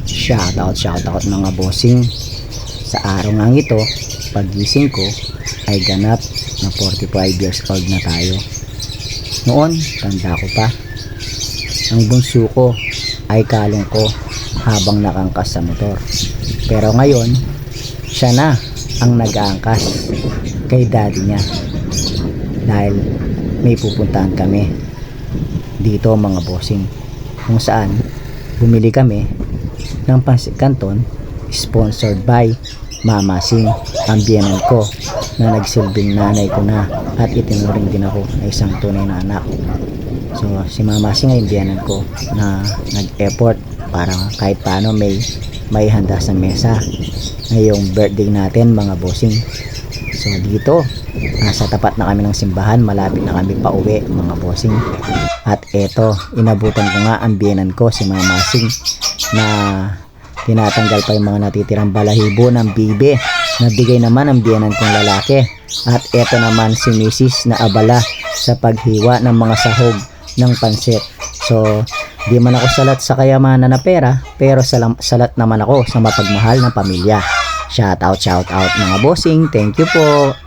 Shoutout mga bossing. Sa araw nga ito, pagising ko ay ganap na 45 years old na tayo. Noon, tanda ko pa, ang bunso ko ay kalong ko habang nakangkas sa motor. Pero ngayon, siya na ang nag-aangkas kay daddy niya dahil may pupuntahan kami dito mga bossing, kung saan bumili kami ng pansit canton sponsored by Mama Sing, ang biyenan ko na nagsilbing nanay ko na at itinuring din ako na isang tunay na anak. So si Mama Sing ay biyenan ko na nag-effort para kahit paano may handa sa mesa ngayong birthday natin mga bossing. So dito nasa tapat na kami ng simbahan, malapit na kami pauwi mga bossing. At eto, inabutan ko nga ang biyenan ko si Mama Sing na tinatanggal pa yung mga natitirang balahibo ng bibe na bigay naman ang biyenan kong lalaki. At eto naman si Mrs. na abala sa paghiwa ng mga sahog ng pansit. So di man ako salat sa kayamanan na pera, pero salat naman ako sa mapagmahal ng pamilya. Shout out mga bossing, thank you po.